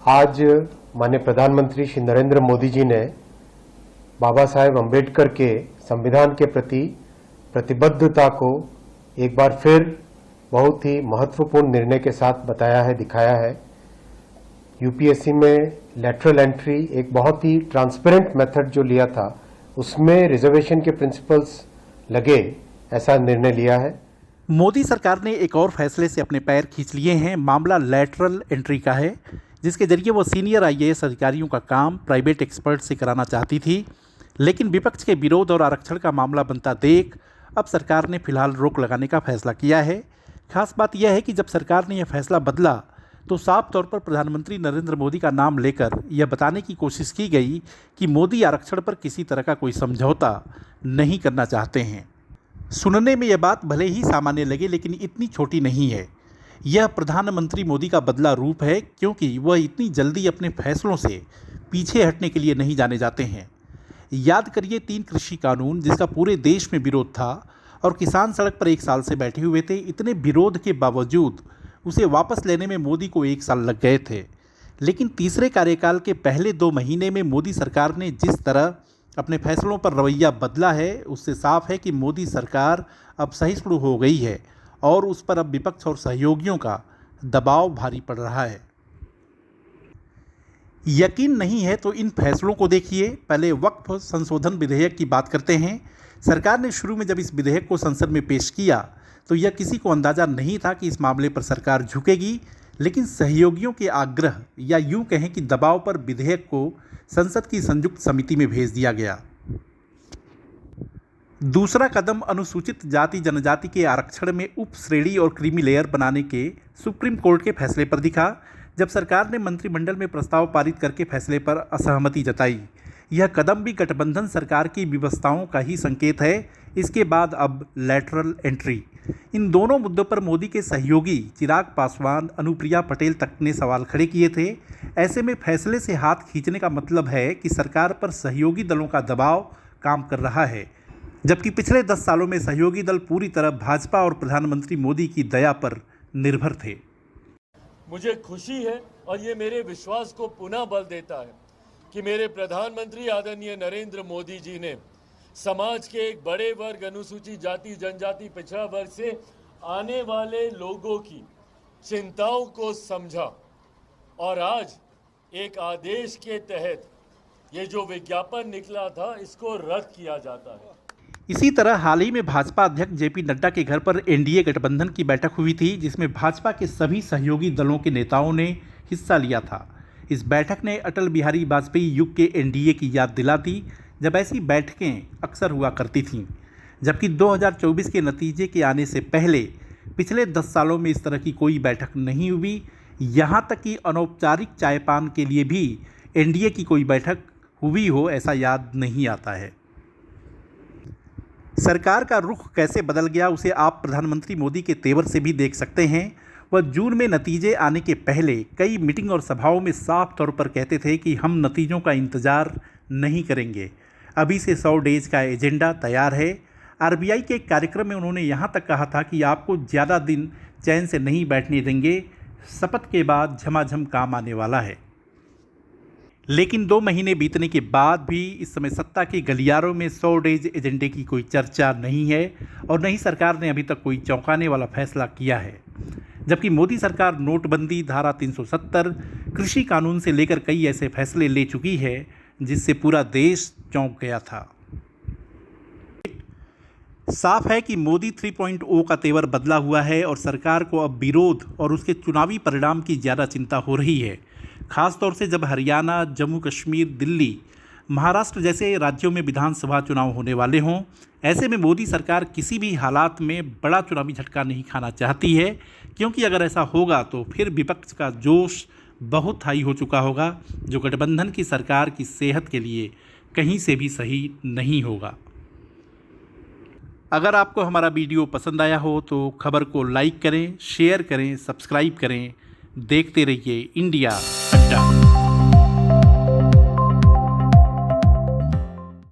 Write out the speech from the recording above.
आज माननीय प्रधानमंत्री श्री नरेंद्र मोदी जी ने बाबा साहेब अम्बेडकर के संविधान के प्रति प्रतिबद्धता को एक बार फिर बहुत ही महत्वपूर्ण निर्णय के साथ बताया है, दिखाया है। यूपीएससी में लैटरल एंट्री एक बहुत ही ट्रांसपेरेंट मेथड जो लिया था, उसमें रिजर्वेशन के प्रिंसिपल्स लगे, ऐसा निर्णय लिया है। मोदी सरकार ने एक और फैसले से अपने पैर खींच लिए हैं। मामला लैटरल एंट्री का है, जिसके जरिए वो सीनियर आईएएस अधिकारियों का काम प्राइवेट एक्सपर्ट से कराना चाहती थी, लेकिन विपक्ष के विरोध और आरक्षण का मामला बनता देख अब सरकार ने फिलहाल रोक लगाने का फैसला किया है। खास बात यह है कि जब सरकार ने यह फैसला बदला तो साफ तौर पर प्रधानमंत्री नरेंद्र मोदी का नाम लेकर यह बताने की कोशिश की गई कि मोदी आरक्षण पर किसी तरह का कोई समझौता नहीं करना चाहते हैं। सुनने में यह बात भले ही सामान्य लगे, लेकिन इतनी छोटी नहीं है। यह प्रधानमंत्री मोदी का बदला रूप है, क्योंकि वह इतनी जल्दी अपने फैसलों से पीछे हटने के लिए नहीं जाने जाते हैं। याद करिए 3 कृषि कानून जिसका पूरे देश में विरोध था और किसान सड़क पर 1 साल से बैठे हुए थे। इतने विरोध के बावजूद उसे वापस लेने में मोदी को 1 साल लग गए थे, लेकिन तीसरे कार्यकाल के पहले 2 महीने में मोदी सरकार ने जिस तरह अपने फैसलों पर रवैया बदला है, उससे साफ है कि मोदी सरकार अब सहिष्णु हो गई है और उस पर अब विपक्ष और सहयोगियों का दबाव भारी पड़ रहा है। यकीन नहीं है तो इन फैसलों को देखिए। पहले वक्फ संशोधन विधेयक की बात करते हैं। सरकार ने शुरू में जब इस विधेयक को संसद में पेश किया तो यह किसी को अंदाजा नहीं था कि इस मामले पर सरकार झुकेगी, लेकिन सहयोगियों के आग्रह या यूं कहें कि दबाव पर विधेयक को संसद की संयुक्त समिति में भेज दिया गया। दूसरा कदम अनुसूचित जाति जनजाति के आरक्षण में उप श्रेणी और क्रीमी लेयर बनाने के सुप्रीम कोर्ट के फैसले पर दिखा, जब सरकार ने मंत्रिमंडल में प्रस्ताव पारित करके फैसले पर असहमति जताई। यह कदम भी गठबंधन सरकार की विवशताओं का ही संकेत है। इसके बाद अब लैटरल एंट्री। इन दोनों मुद्दों पर मोदी के सहयोगी चिराग पासवान, अनुप्रिया पटेल तक ने सवाल खड़े किए थे। ऐसे में फैसले से हाथ खींचने का मतलब है कि सरकार पर सहयोगी दलों का दबाव काम कर रहा है, जबकि पिछले 10 सालों में सहयोगी दल पूरी तरह भाजपा और प्रधानमंत्री मोदी की दया पर निर्भर थे। मुझे खुशी है और ये मेरे विश्वास को पुनः बल देता है कि मेरे प्रधानमंत्री आदरणीय नरेंद्र मोदी जी ने समाज के एक बड़े वर्ग, अनुसूचित जाति जनजाति पिछड़ा वर्ग से आने वाले लोगों की चिंताओं को समझा और आज एक आदेश के तहत ये जो विज्ञापन निकला था इसको रद्द किया जाता है। इसी तरह हाल ही में भाजपा अध्यक्ष जेपी नड्डा के घर पर एनडीए गठबंधन की बैठक हुई थी, जिसमें भाजपा के सभी सहयोगी दलों के नेताओं ने हिस्सा लिया था। इस बैठक ने अटल बिहारी वाजपेयी युग के एनडीए की याद दिलाती, जब ऐसी बैठकें अक्सर हुआ करती थीं। जबकि 2024 के नतीजे के आने से पहले पिछले 10 सालों में इस तरह की कोई बैठक नहीं हुई। यहाँ तक कि अनौपचारिक चायपान के लिए भी एनडीए की कोई बैठक हुई हो, ऐसा याद नहीं आता है। सरकार का रुख कैसे बदल गया उसे आप प्रधानमंत्री मोदी के तेवर से भी देख सकते हैं। वह जून में नतीजे आने के पहले कई मीटिंग और सभाओं में साफ तौर पर कहते थे कि हम नतीजों का इंतज़ार नहीं करेंगे, अभी से 100 डेज का एजेंडा तैयार है। आरबीआई के एक कार्यक्रम में उन्होंने यहाँ तक कहा था कि आपको ज़्यादा दिन चैन से नहीं बैठने देंगे, शपथ के बाद झमाझम काम आने वाला है। लेकिन 2 महीने बीतने के बाद भी इस समय सत्ता के गलियारों में 100 डेज एजेंडे की कोई चर्चा नहीं है और न ही सरकार ने अभी तक कोई चौंकाने वाला फैसला किया है। जबकि मोदी सरकार नोटबंदी, धारा 370, कृषि कानून से लेकर कई ऐसे फैसले ले चुकी है जिससे पूरा देश चौंक गया था। साफ है कि मोदी 3.0 का तेवर बदला हुआ है और सरकार को अब विरोध और उसके चुनावी परिणाम की ज़्यादा चिंता हो रही है, खासतौर से जब हरियाणा, जम्मू कश्मीर, दिल्ली, महाराष्ट्र जैसे राज्यों में विधानसभा चुनाव होने वाले हों। ऐसे में मोदी सरकार किसी भी हालात में बड़ा चुनावी झटका नहीं खाना चाहती है, क्योंकि अगर ऐसा होगा तो फिर विपक्ष का जोश बहुत हाई हो चुका होगा, जो गठबंधन की सरकार की सेहत के लिए कहीं से भी सही नहीं होगा। अगर आपको हमारा वीडियो पसंद आया हो तो खबर को लाइक करें, शेयर करें, सब्सक्राइब करें। देखते रहिए इंडिया अड्डा।